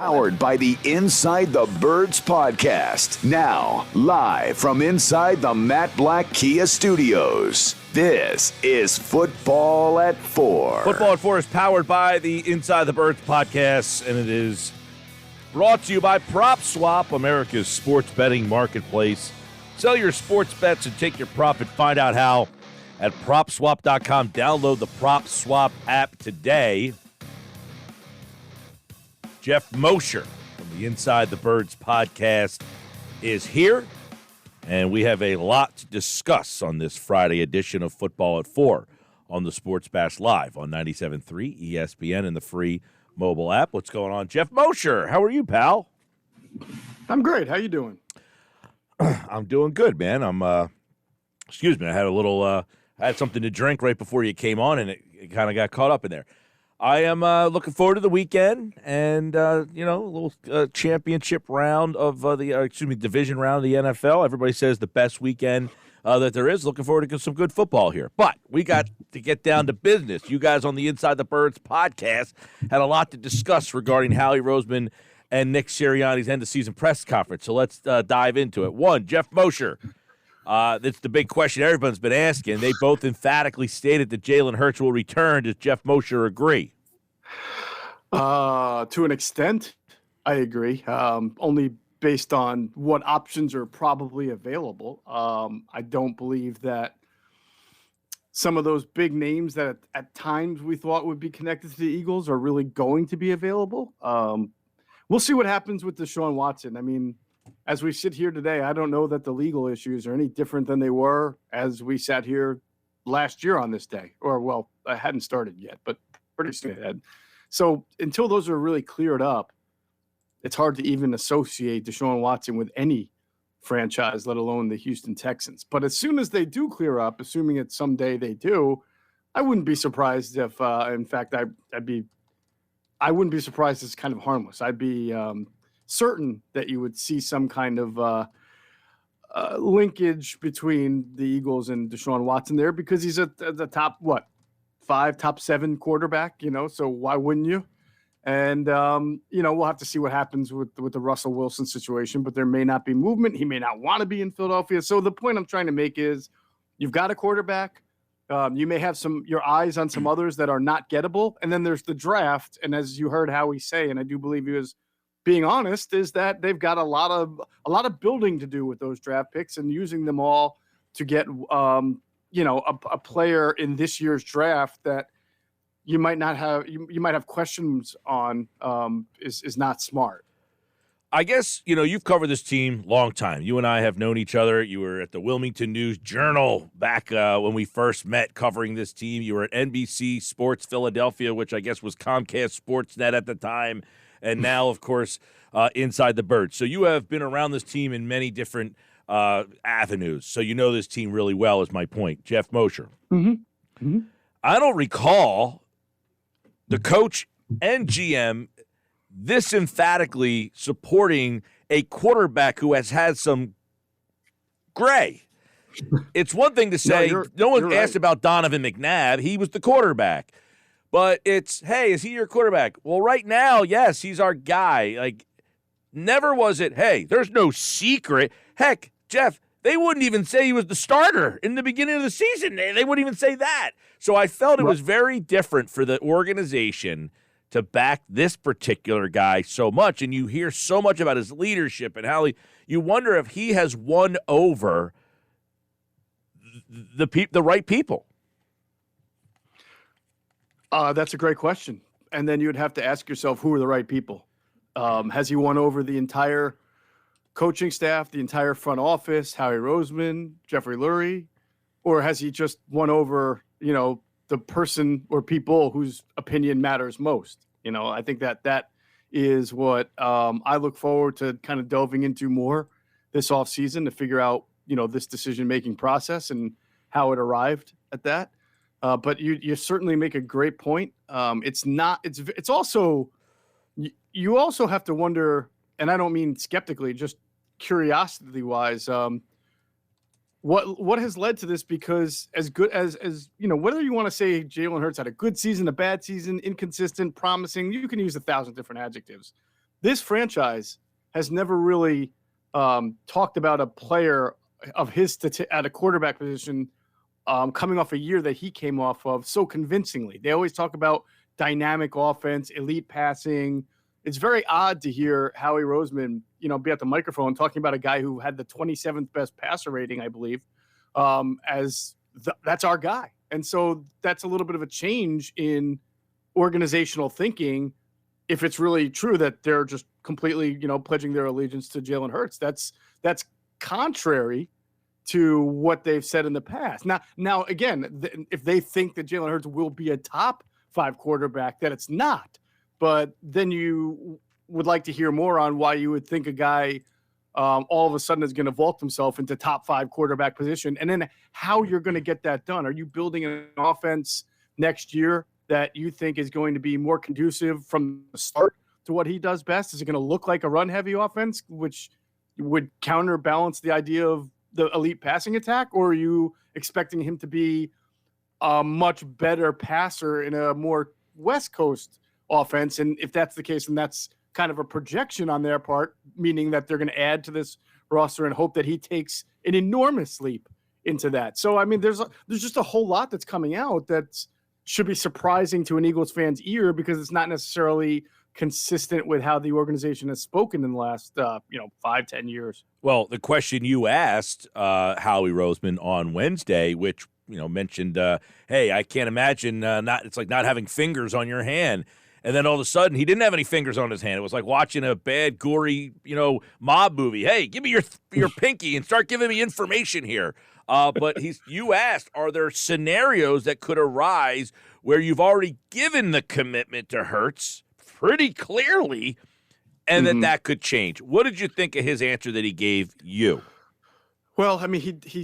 Powered by the Inside the Birds podcast. Now, live from inside the Matt Black Kia Studios. This is Football at 4. Football at 4 is powered by the Inside the Birds podcast, and it is brought to you by PropSwap, America's sports betting marketplace. Sell your sports bets and take your profit. Find out how at PropSwap.com. Download the PropSwap app today. Geoff Mosher from the Inside the Birds podcast is here, and we have a lot to discuss on this Friday edition of Football at 4 on the Sports Bash Live on 97.3 ESPN and the free mobile app. What's going on, Geoff Mosher? How are you, pal? I'm great. How you doing? I'm doing good, man. Excuse me, I had a little, I had something to drink right before you came on, and it kind of got caught up in there. I am looking forward to the weekend and, a little championship round of division round of the NFL. Everybody says the best weekend that there is. Looking forward to some good football here. But we got to get down to business. You guys on the Inside the Birds podcast had a lot to discuss regarding Howie Roseman and Nick Sirianni's end-of-season press conference. So let's dive into it. One, Geoff Mosher. That's the big question everyone's been asking. They both emphatically stated that Jalen Hurts will return. Does Geoff Mosher agree? To an extent, I agree. Only based on what options are probably available. I don't believe that some of those big names that at times we thought would be connected to the Eagles are really going to be available. We'll see what happens with Deshaun Watson. I mean, as we sit here today, I don't know that the legal issues are any different than they were as we sat here last year on this day. Or, well, I hadn't started yet, but pretty soon it had. So until those are really cleared up, it's hard to even associate Deshaun Watson with any franchise, let alone the Houston Texans. But as soon as they do clear up, assuming it's someday they do, I wouldn't be surprised if, in fact, I wouldn't be surprised it's kind of harmless. I'd be certain that you would see some kind of linkage between the Eagles and Deshaun Watson there because he's at the top, top 7 quarterback, so why wouldn't you? And, we'll have to see what happens with the Russell Wilson situation, but there may not be movement. He may not want to be in Philadelphia. So the point I'm trying to make is you've got a quarterback. You may have your eyes on some others that are not gettable. And then there's the draft. And as you heard Howie say, and I do believe he was being honest, is that they've got a lot of building to do with those draft picks and using them all to get, a player in this year's draft that you might not have, you might have questions on is not smart. I guess, you've covered this team long time. You and I have known each other. You were at the Wilmington News Journal back when we first met covering this team. You were at NBC Sports Philadelphia, which I guess was Comcast Sportsnet at the time. And now, of course, Inside the Birds. So you have been around this team in many different avenues. So you know this team really well is my point. Geoff Mosher. Mm-hmm. Mm-hmm. I don't recall the coach and GM this emphatically supporting a quarterback who has had some gray. It's one thing to say, no one asked about Donovan McNabb. He was the quarterback. But it's, hey, is he your quarterback? Well, right now, yes, he's our guy. Like, never was it, hey, there's no secret. Heck, Geoff, they wouldn't even say he was the starter in the beginning of the season. They wouldn't even say that. So I felt it was very different for the organization to back this particular guy so much. And you hear so much about his leadership and how you wonder if he has won over the right people. That's a great question. And then you'd have to ask yourself, who are the right people? Has he won over the entire coaching staff, the entire front office, Howie Roseman, Jeffrey Lurie? Or has he just won over, the person or people whose opinion matters most? I think that is what I look forward to kind of delving into more this offseason to figure out, this decision-making process and how it arrived at that. But you certainly make a great point. It's also, you also have to wonder, and I don't mean skeptically, just curiosity wise, what has led to this? Because as good as whether you want to say Jalen Hurts had a good season, a bad season, inconsistent, promising, you can use 1,000 different adjectives. this franchise has never really talked about a player of his at a quarterback position coming off a year that he came off of so convincingly. They always talk about dynamic offense, elite passing. It's very odd to hear Howie Roseman, be at the microphone talking about a guy who had the 27th best passer rating, I believe, that's our guy. And so that's a little bit of a change in organizational thinking if it's really true that they're just completely, pledging their allegiance to Jalen Hurts. That's contrary to what they've said in the past. Now again, if they think that Jalen Hurts will be a top 5 quarterback, that it's not. But then you would like to hear more on why you would think a guy all of a sudden is going to vault himself into top 5 quarterback position, and then how you're going to get that done. Are you building an offense next year that you think is going to be more conducive from the start to what he does best? Is it going to look like a run-heavy offense, which would counterbalance the idea of the elite passing attack, or are you expecting him to be a much better passer in a more West Coast offense? And if that's the case, then that's kind of a projection on their part, meaning that they're going to add to this roster and hope that he takes an enormous leap into that. So, I mean, there's just a whole lot that's coming out that should be surprising to an Eagles fan's ear, because it's not necessarily consistent with how the organization has spoken in the last, 5-10 years. Well, the question you asked Howie Roseman on Wednesday, which, mentioned, hey, I can't imagine it's like not having fingers on your hand. And then all of a sudden, he didn't have any fingers on his hand. It was like watching a bad, gory, mob movie. Hey, give me your pinky and start giving me information here. But you asked, are there scenarios that could arise where you've already given the commitment to Hurts pretty clearly, and that could change? What did you think of his answer that he gave you? Well, I mean, he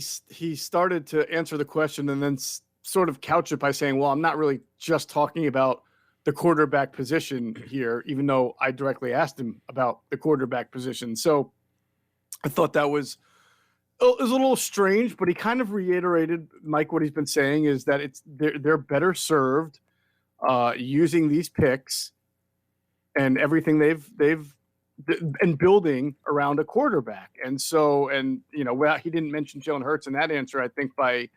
started to answer the question and then sort of couch it by saying, well, I'm not really just talking about the quarterback position here, even though I directly asked him about the quarterback position. So I thought that was a little strange, but he kind of reiterated, Mike, what he's been saying is that they're better served using these picks and everything they've been building around a quarterback. And so, he didn't mention Jalen Hurts in that answer, I think by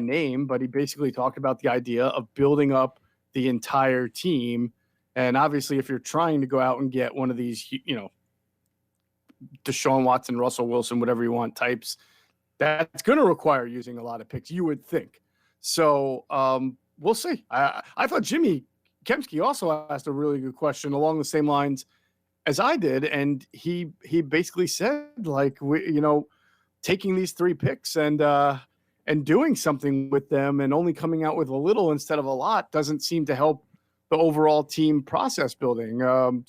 name, but he basically talked about the idea of building up the entire team. And obviously, if you're trying to go out and get one of these, Deshaun Watson, Russell Wilson, whatever you want types, that's going to require using a lot of picks, you would think. So we'll see. I thought Jimmy Kempski also asked a really good question along the same lines as I did. And he basically said, like, taking these 3 picks and doing something with them and only coming out with a little instead of a lot doesn't seem to help the overall team process building. But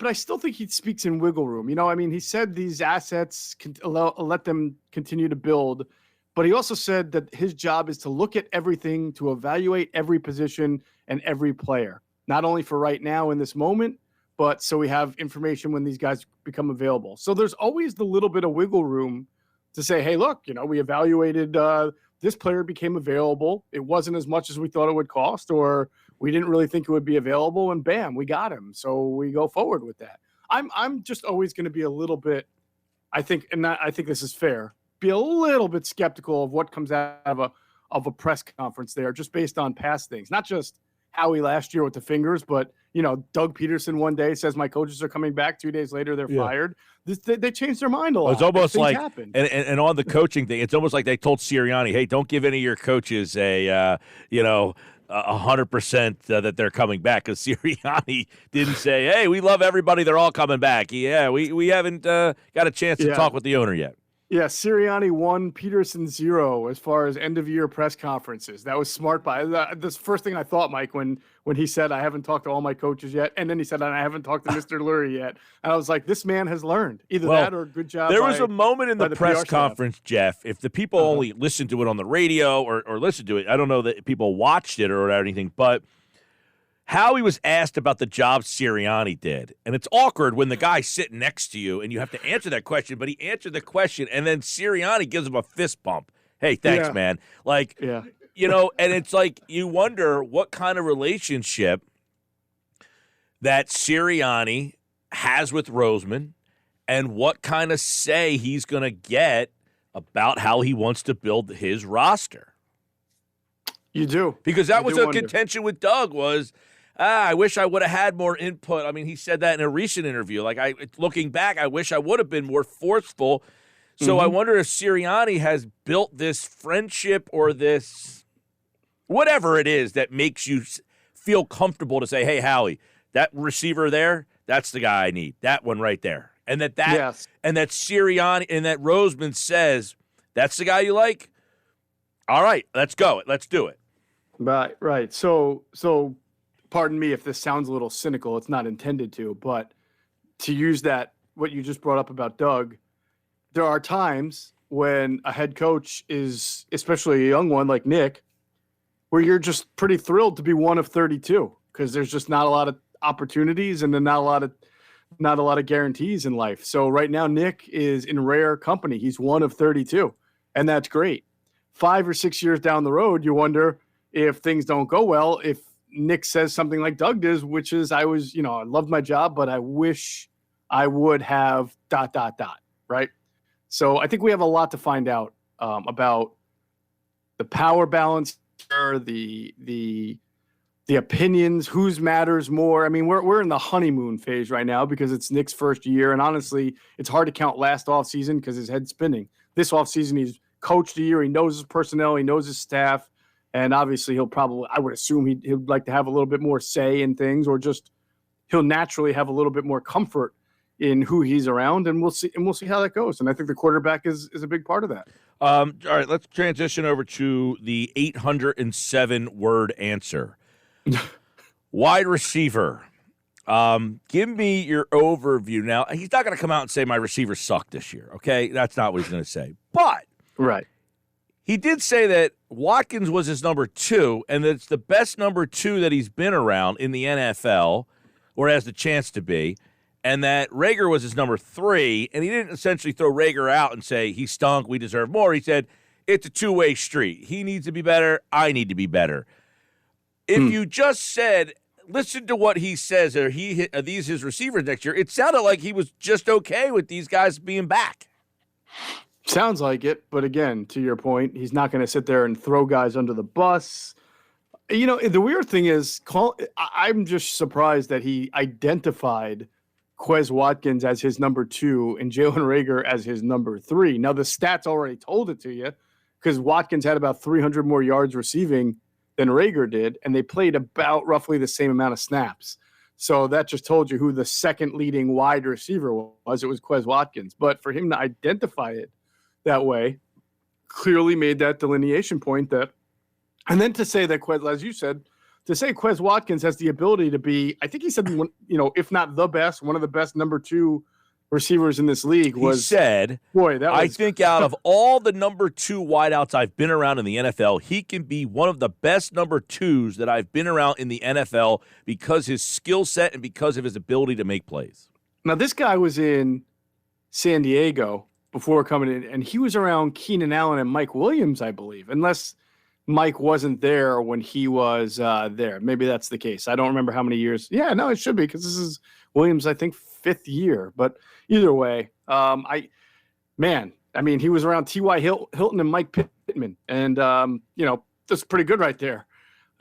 I still think he speaks in wiggle room. He said these assets can let them continue to build, but he also said that his job is to look at everything, to evaluate every position and every player, not only for right now in this moment, but so we have information when these guys become available. So there's always the little bit of wiggle room to say, hey, look, we evaluated this player became available. It wasn't as much as we thought it would cost, or we didn't really think it would be available, and bam, we got him. So we go forward with that. I'm just always going to be a little bit, I think this is fair, be a little bit skeptical of what comes out of a press conference there, just based on past things, not just Howie last year with the fingers, but Doug Peterson one day says my coaches are coming back. 2 days later, they're fired. They changed their mind a lot. It's almost like, happen. and on the coaching thing, it's almost like they told Sirianni, hey, don't give any of your coaches a 100% that they're coming back, because Sirianni didn't say, hey, we love everybody, they're all coming back. Yeah, we haven't got a chance to talk with the owner yet. Yeah, Sirianni 1, Peterson 0 as far as end-of-year press conferences. That was smart by this first thing I thought, Mike, when he said, I haven't talked to all my coaches yet, and then he said, I haven't talked to Mr. Lurie yet. And I was like, this man has learned. Either that or good job. There was a moment in the press conference, Jeff, if the people only listened to it on the radio or listened to it, I don't know that people watched it or anything, but Howie was asked about the job Sirianni did. And it's awkward when the guy's sitting next to you and you have to answer that question, but he answered the question, and then Sirianni gives him a fist bump. Hey, thanks, man. And it's like you wonder what kind of relationship that Sirianni has with Roseman and what kind of say he's going to get about how he wants to build his roster. You do. Because that was a wonder. contention with Doug was, I wish I would have had more input. I mean, he said that in a recent interview. Like, looking back, I wish I would have been more forceful. So I wonder if Sirianni has built this friendship or this whatever it is that makes you feel comfortable to say, hey, Howie, that receiver there, that's the guy I need. That one right there. And that yes. and that Sirianni and that Roseman says, that's the guy you like? All right, let's go. Let's do it. Right. So pardon me if this sounds a little cynical. It's not intended to, but to use that, what you just brought up about Doug, there are times when a head coach is, especially a young one like Nick, where you're just pretty thrilled to be one of 32 because there's just not a lot of opportunities and then not a lot of guarantees in life. So right now, Nick is in rare company. He's one of 32, and that's great. 5 or 6 years down the road, you wonder if things don't go well, if Nick says something like Doug does, which is, I loved my job, but I wish I would have ... right? So I think we have a lot to find out about the power balance, the opinions, whose matters more. I mean, we're in the honeymoon phase right now because it's Nick's first year, and honestly, it's hard to count last offseason because his head's spinning. This offseason, he's coached a year. He knows his personnel. He knows his staff. And obviously, I would assume he'd like to have a little bit more say in things, or just he'll naturally have a little bit more comfort in who he's around, and we'll see how that goes. And I think the quarterback is a big part of that. All right, let's transition over to the 807-word answer. Wide receiver. Give me your overview. Now, he's not going to come out and say my receivers suck this year, okay? That's not what he's going to say. But right. He did say that Watkins was his number 2, and that it's the best number 2 that he's been around in the NFL, or has the chance to be, and that Reagor was his number 3, and he didn't essentially throw Reagor out and say, he stunk, we deserve more. He said, it's a two-way street. He needs to be better, I need to be better. If you just said, listen to what he says, are these his receivers next year, it sounded like he was just okay with these guys being back. Sounds like it, but again, to your point, he's not going to sit there and throw guys under the bus. You know, the weird thing is, I'm just surprised that he identified Quez Watkins as his number 2 and Jalen Reagor as his number 3. Now, the stats already told it to you because Watkins had about 300 more yards receiving than Reagor did, and they played about roughly the same amount of snaps. So that just told you who the second leading wide receiver was. It was Quez Watkins. But for him to identify it that way clearly made that delineation point that, and then to say that Quez, as you said, to say Quez Watkins has the ability to be, I think he said, if not the best, one of the best number 2 receivers in this league was. He said, I think out of all the number 2 wideouts I've been around in the NFL, he can be one of the best number 2s that I've been around in the NFL because his skill set and because of his ability to make plays. Now, this guy was in San Diego before coming in, and he was around Keenan Allen and Mike Williams, I believe, unless Mike wasn't there when he was there. Maybe that's the case. I don't remember how many years. Yeah, no, it should be because this is Williams, I think, 5th year. But either way, he was around T.Y. Hilton and Mike Pittman. And, that's pretty good right there,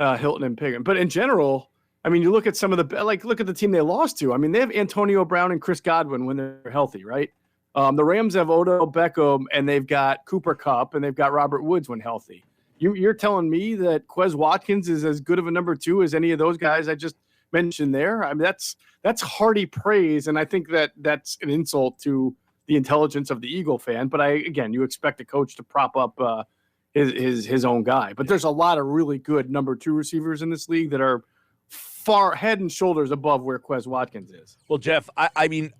Hilton and Pittman. But in general, I mean, you look at some of look at the team they lost to. I mean, they have Antonio Brown and Chris Godwin when they're healthy, right? The Rams have Odell Beckham, and they've got Cooper Kupp, and they've got Robert Woods when healthy. You're telling me that Quez Watkins is as good of a number 2 as any of those guys I just mentioned there? I mean, that's hearty praise, and I think that's an insult to the intelligence of the Eagle fan. But you expect a coach to prop up his own guy. But there's a lot of really good number 2 receivers in this league that are far head and shoulders above where Quez Watkins is. Well, Jeff, I mean,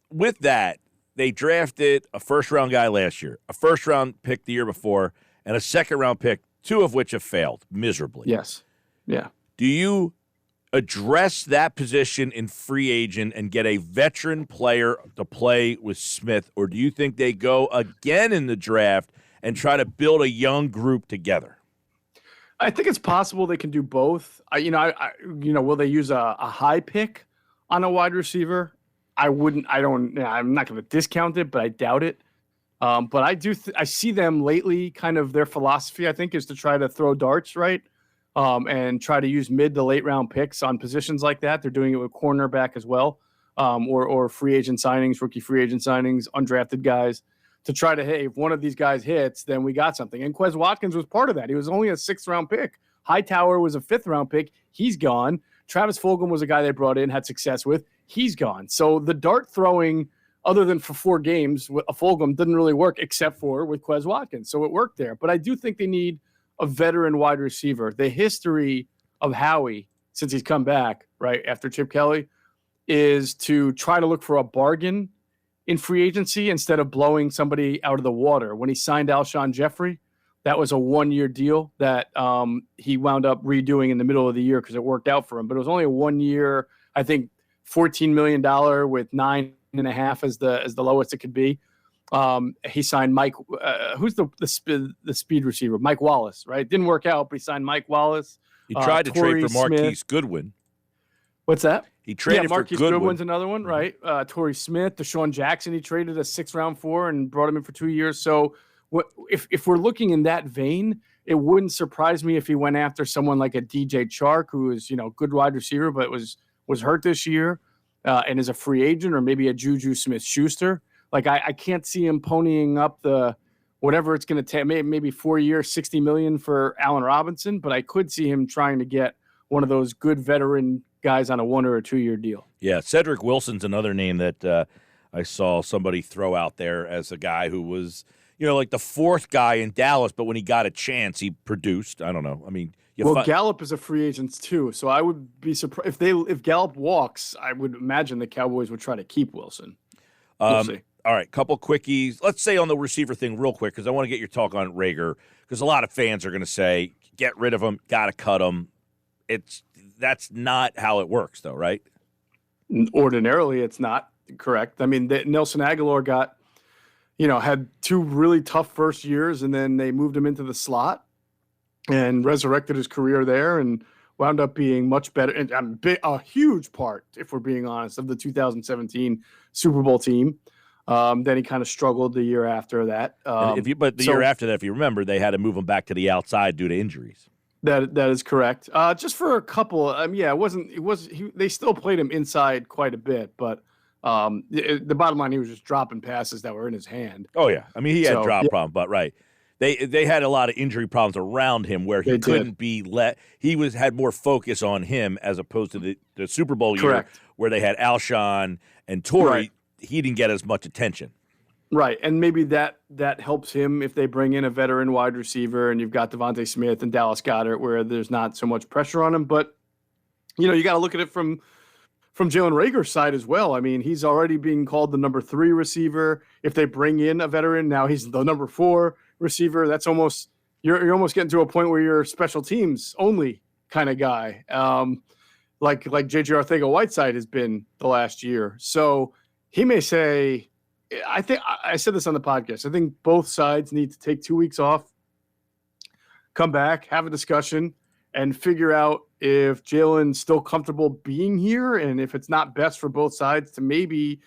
with that, they drafted a first-round guy last year, a first-round pick the year before, and a second-round pick, 2 of which have failed miserably. Yes. Yeah. Do you address that position in free agent and get a veteran player to play with Smith, or do you think they go again in the draft and try to build a young group together? I think it's possible they can do both. Will they use a high pick on a wide receiver? I'm not going to discount it, but I doubt it. But I do. I see them lately. Kind of their philosophy, I think, is to try to throw darts, right, and try to use mid to late round picks on positions like that. They're doing it with cornerback as well, or free agent signings, rookie free agent signings, undrafted guys, to try to, hey, if one of these guys hits, then we got something. And Quez Watkins was part of that. He was only a 6th round pick. Hightower was a 5th round pick. He's gone. Travis Fulgham was a guy they brought in, had success with. He's gone. So the dart throwing, other than for 4 games, with a Fulgham didn't really work except for with Quez Watkins. So it worked there. But I do think they need a veteran wide receiver. The history of Howie since he's come back, right, after Chip Kelly, is to try to look for a bargain in free agency instead of blowing somebody out of the water. When he signed Alshon Jeffrey, that was a 1-year deal that he wound up redoing in the middle of the year because it worked out for him. But it was only a 1-year, I think, $14 million with 9.5 as the lowest it could be. He signed Mike. Who's the speed receiver? Mike Wallace, right? Didn't work out, but he signed Mike Wallace. He tried to trade for Marquise Goodwin. What's that? He traded for Marquise Goodwin's another one, right? Torrey Smith, Deshaun Jackson, he traded a 6th round for and brought him in for 2 years. So if we're looking in that vein, it wouldn't surprise me if he went after someone like a DJ Chark, who is, good wide receiver, but was hurt this year and is a free agent, or maybe a Juju Smith-Schuster. Like I can't see him ponying up the whatever it's going to take, maybe 4 years, $60 million for Allen Robinson, but I could see him trying to get one of those good veteran guys on a 1 or a 2 year deal. Yeah, Cedric Wilson's another name that I saw somebody throw out there as a guy who was, like the 4th guy in Dallas, but when he got a chance, he produced. I don't know. I mean, Gallup is a free agent too, so I would be surprised if Gallup walks. I would imagine the Cowboys would try to keep Wilson. We'll see. All right, couple quickies. Let's say on the receiver thing real quick, because I want to get your talk on Reagor, because a lot of fans are going to say, get rid of him, got to cut him. That's not how it works, though, right? Ordinarily, it's not correct. I mean, Nelson Aguilar had 2 really tough first years, and then they moved him into the slot and resurrected his career there and wound up being much better. And a huge part, if we're being honest, of the 2017 Super Bowl team. Then he kind of struggled the year after that. Year after that, if you remember, they had to move him back to the outside due to injuries. That is correct. Just for a couple, they still played him inside quite a bit, but the bottom line, he was just dropping passes that were in his hand. Oh yeah, I mean he had drop problems, but right, they had a lot of injury problems around him where he couldn't be let. He had more focus on him as opposed to the Super Bowl year where they had Alshon and Torrey. Right. He didn't get as much attention. Right, and maybe that helps him if they bring in a veteran wide receiver and you've got Devontae Smith and Dallas Goedert where there's not so much pressure on him. But, you got to look at it from Jalen Reagor's side as well. I mean, he's already being called the number 3 receiver. If they bring in a veteran, now he's the number 4 receiver. That's almost you're almost getting to a point where you're a special teams only kind of guy, like J.J. Arcega-Whiteside has been the last year. So he may say, I think I said this on the podcast, I think both sides need to take 2 weeks off, come back, have a discussion, and figure out if Jalen's still comfortable being here, and if it's not best for both sides to maybe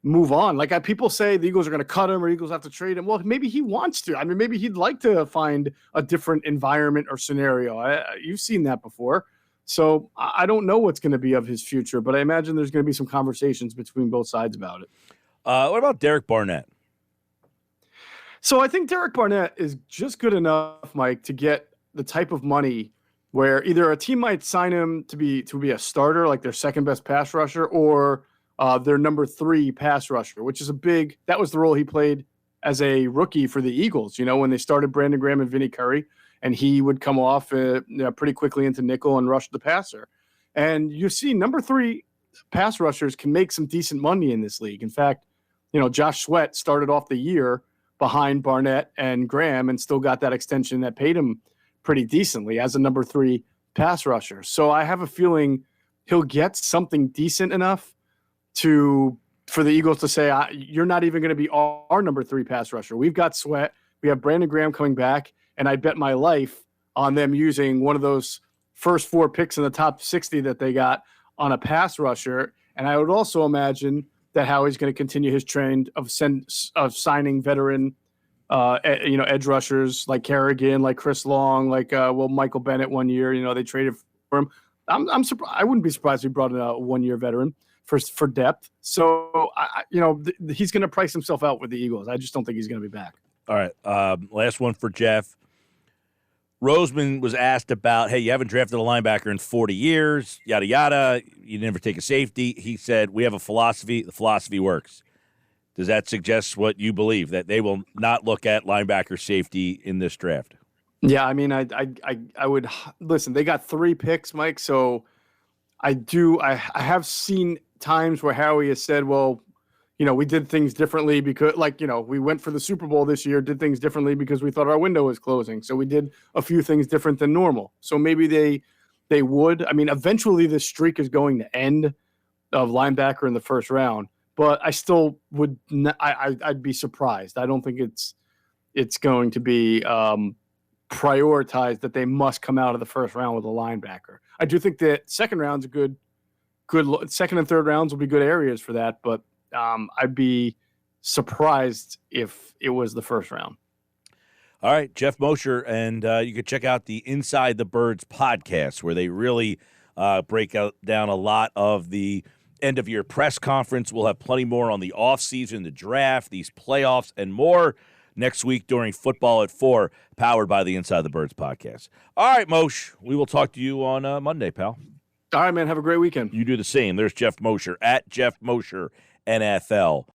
move on. Like people say the Eagles are going to cut him or Eagles have to trade him. Well, maybe he wants to. I mean, maybe he'd like to find a different environment or scenario. You've seen that before. So I don't know what's going to be of his future, but I imagine there's going to be some conversations between both sides about it. What about Derek Barnett? So I think Derek Barnett is just good enough, Mike, to get the type of money where either a team might sign him to be a starter, like their second best pass rusher, or their number 3 pass rusher, which is that was the role he played as a rookie for the Eagles, when they started Brandon Graham and Vinny Curry, and he would come off pretty quickly into nickel and rush the passer. And you see number 3 pass rushers can make some decent money in this league. In fact, Josh Sweat started off the year behind Barnett and Graham and still got that extension that paid him pretty decently as a number 3 pass rusher. So I have a feeling he'll get something decent enough for the Eagles to say, you're not even going to be our number 3 pass rusher. We've got Sweat. We have Brandon Graham coming back, and I bet my life on them using one of those first 4 picks in the top 60 that they got on a pass rusher. And I would also imagine that Howie's going to continue his trend of signing veteran, edge rushers like Kerrigan, like Chris Long, like Michael Bennett 1 year. They traded for him. I'm surprised. I wouldn't be surprised if he brought in a 1-year veteran for depth. So he's going to price himself out with the Eagles. I just don't think he's going to be back. All right, last one for Jeff. Roseman was asked about, hey, you haven't drafted a linebacker in 40 years, yada, yada. You never take a safety. He said, we have a philosophy. The philosophy works. Does that suggest what you believe, that they will not look at linebacker safety in this draft? Yeah, I mean, I would listen. They got 3 picks, Mike. So I have seen times where Howie has said, well, we did things differently because, we went for the Super Bowl this year, did things differently because we thought our window was closing. So we did a few things different than normal. So maybe they would. I mean, eventually this streak is going to end of linebacker in the first round. But I still would. I'd be surprised. I don't think it's going to be prioritized that they must come out of the first round with a linebacker. I do think that second round's a good. Second and third rounds will be good areas for that. But I'd be surprised if it was the first round. All right, Geoff Mosher, and you can check out the Inside the Birds podcast where they really break down a lot of the end-of-year press conference. We'll have plenty more on the offseason, the draft, these playoffs, and more next week during Football at 4, powered by the Inside the Birds podcast. All right, Moshe, we will talk to you on Monday, pal. All right, man. Have a great weekend. You do the same. There's Geoff Mosher, at Geoff Mosher NFL